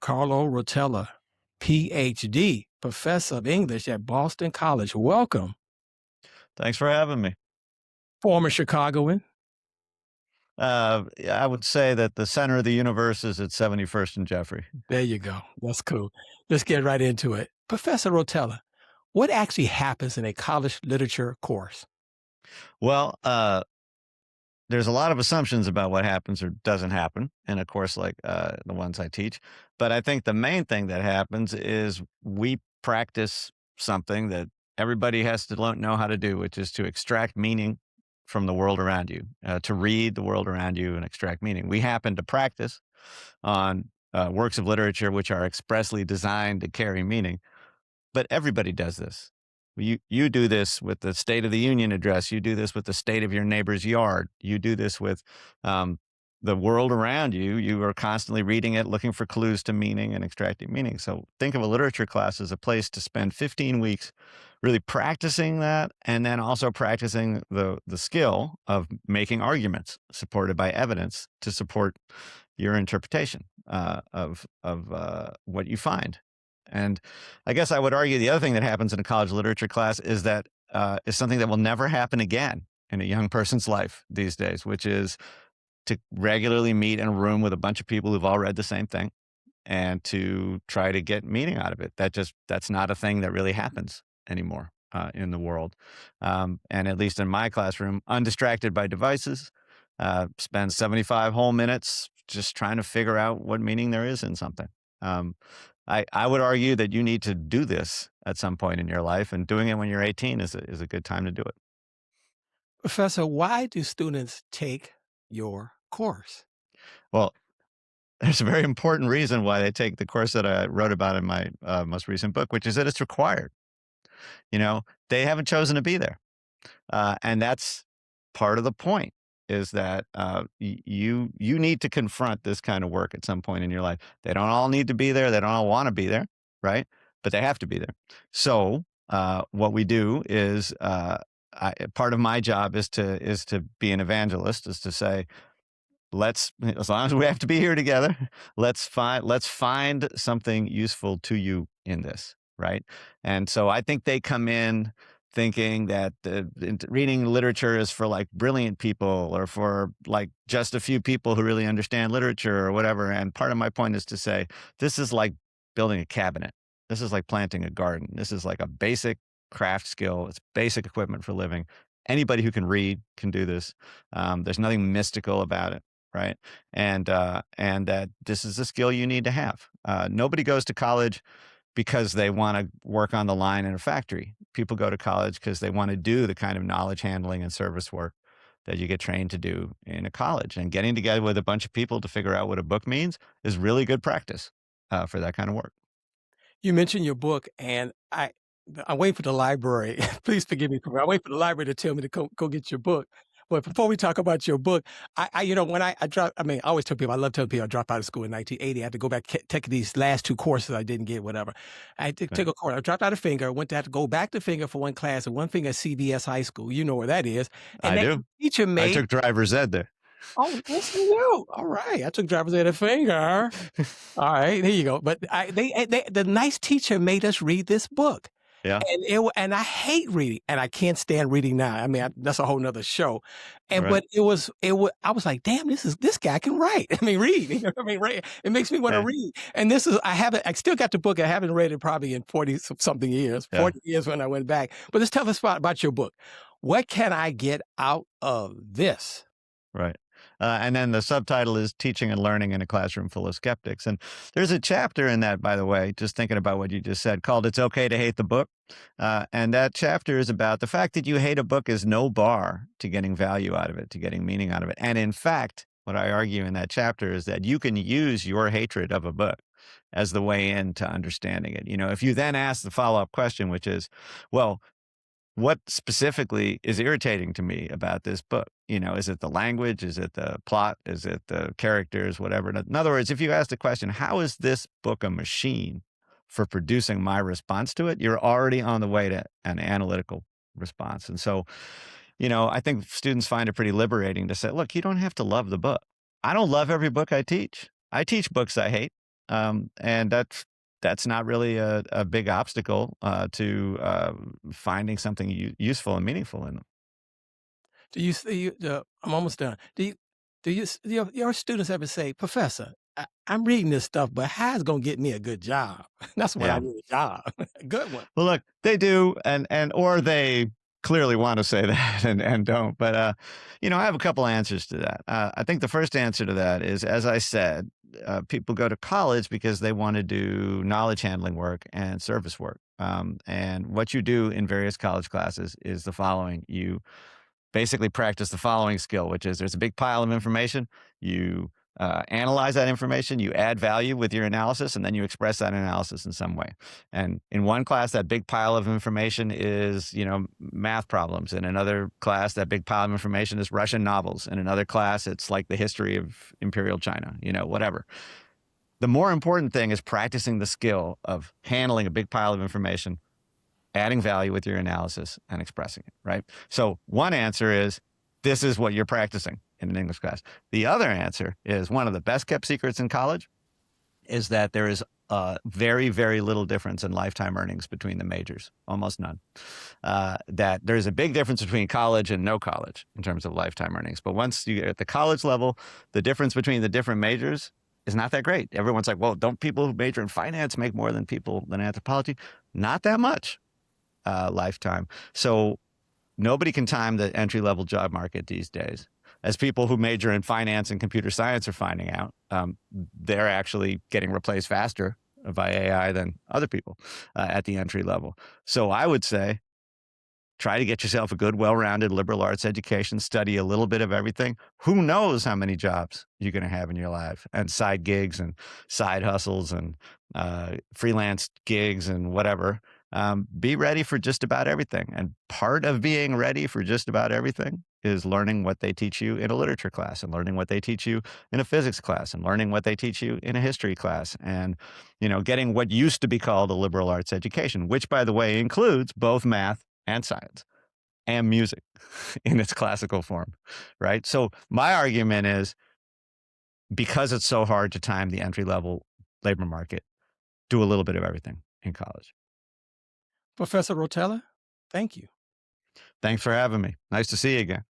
Carlo Rotella, PhD, professor of English at Boston College. Welcome. Thanks for having me. Former Chicagoan. I would say that the center of the universe is at 71st and Jeffrey. There you go. That's cool. Let's get right into it. Professor Rotella, what actually happens in a college literature course? Well, there's a lot of assumptions about what happens or doesn't happen in a course like the ones I teach. But I think the main thing that happens is we practice something that everybody has to know how to do, which is to extract meaning from the world around you, to read the world around you and extract meaning. We happen to practice on works of literature which are expressly designed to carry meaning, but everybody does this. You do this with the State of the Union address. You do this with the state of your neighbor's yard. You do this with the world around you. You are constantly reading it, looking for clues to meaning and extracting meaning. So think of a literature class as a place to spend 15 weeks really practicing that, and then also practicing the skill of making arguments supported by evidence to support your interpretation of what you find. And I guess I would argue the other thing that happens in a college literature class is that is something that will never happen again in a young person's life these days, which is to regularly meet in a room with a bunch of people who've all read the same thing and to try to get meaning out of it. That's not a thing that really happens anymore in the world. And at least in my classroom, undistracted by devices, spend 75 whole minutes just trying to figure out what meaning there is in something. I would argue that you need to do this at some point in your life, and doing it when you're 18 is a good time to do it. Professor, why do students take your course? Well, there's a very important reason why they take the course that I wrote about in my most recent book, which is that it's required. They haven't chosen to be there. And that's part of the point, is that you need to confront this kind of work at some point in your life. They don't all need to be there. They don't all want to be there, right? But they have to be there. So what we do is part of my job is to be an evangelist, is to say, as long as we have to be here together, let's find something useful to you in this, right? And so I think they come in thinking that reading literature is for like brilliant people, or for like just a few people who really understand literature or whatever. And part of my point is to say, this is like building a cabinet. This is like planting a garden. This is like a basic craft skill. It's basic equipment for living. Anybody who can read can do this. There's nothing mystical about it, right? And that this is a skill you need to have. Nobody goes to college because they want to work on the line in a factory. People go to college because they want to do the kind of knowledge handling and service work that you get trained to do in a college. And getting together with a bunch of people to figure out what a book means is really good practice for that kind of work. You mentioned your book, and I'm waiting for the library. Please forgive me. I'm waiting for the library to tell me to go get your book. But before we talk about your book, when I dropped, I always tell people, I love telling people I dropped out of school in 1980. I had to go back, take these last two courses I didn't get, whatever. I had to take a course. I dropped out of Finger, went to have to go back to Finger for one class, and one thing at CBS High School. You know where that is. And I do. Teacher made. I took driver's ed there. Oh, listen to you. All right. I took driver's ed at Finger. All right. There you go. But the nice teacher made us read this book. Yeah. And I hate reading, and I can't stand reading now. That's a whole nother show. And Right. but I was like, damn, this guy can write. Read. Right. It makes me want to read. And I still got the book. I haven't read it probably in 40 something years, 40 years when I went back. But let's tell us about your book. What can I get out of this? Right. And then the subtitle is Teaching and Learning in a Classroom Full of Skeptics. And there's a chapter in that, by the way, just thinking about what you just said, called It's Okay to Hate the Book. And that chapter is about the fact that you hate a book is no bar to getting value out of it, to getting meaning out of it. And in fact, what I argue in that chapter is that you can use your hatred of a book as the way into understanding it. If you then ask the follow-up question, which is, well, what specifically is irritating to me about this book? Is it the language? Is it the plot? Is it the characters? Whatever. In other words, if you ask the question, how is this book a machine for producing my response to it? You're already on the way to an analytical response. And so, I think students find it pretty liberating to say, look, you don't have to love the book. I don't love every book I teach. I teach books I hate. And that's not really a big obstacle to finding something useful and meaningful in them. Do you see I'm almost done. Do your students ever say, "Professor, I'm reading this stuff, but how's gonna get me a good job? That's what I Yeah. need a job." Good one. Well, look, they do, and or they clearly want to say that and don't. But I have a couple answers to that. I think the first answer to that is, as I said, people go to college because they want to do knowledge handling work and service work. And what you do in various college classes is the following: you basically practice the following skill, which is there's a big pile of information. You analyze that information, you add value with your analysis, and then you express that analysis in some way. And in one class, that big pile of information is, math problems. In another class, that big pile of information is Russian novels. In another class, it's like the history of Imperial China, whatever. The more important thing is practicing the skill of handling a big pile of information, adding value with your analysis, and expressing it, right? So one answer is this is what you're practicing in an English class. The other answer is one of the best kept secrets in college is that there is very, very little difference in lifetime earnings between the majors, almost none. That there's a big difference between college and no college in terms of lifetime earnings. But once you get at the college level, the difference between the different majors is not that great. Everyone's like, well, don't people who major in finance make more than people than anthropology? Not that much lifetime. So nobody can time the entry level job market these days. As people who major in finance and computer science are finding out, they're actually getting replaced faster by AI than other people at the entry level. So I would say try to get yourself a good, well-rounded liberal arts education, study a little bit of everything. Who knows how many jobs you're going to have in your life, and side gigs and side hustles and freelance gigs and whatever. Be ready for just about everything. And part of being ready for just about everything is learning what they teach you in a literature class, and learning what they teach you in a physics class, and learning what they teach you in a history class, and getting what used to be called a liberal arts education, which, by the way, includes both math and science and music in its classical form, right? So my argument is, because it's so hard to time the entry level labor market, do a little bit of everything in college. Professor Rotella, thank you. Thanks for having me. Nice to see you again.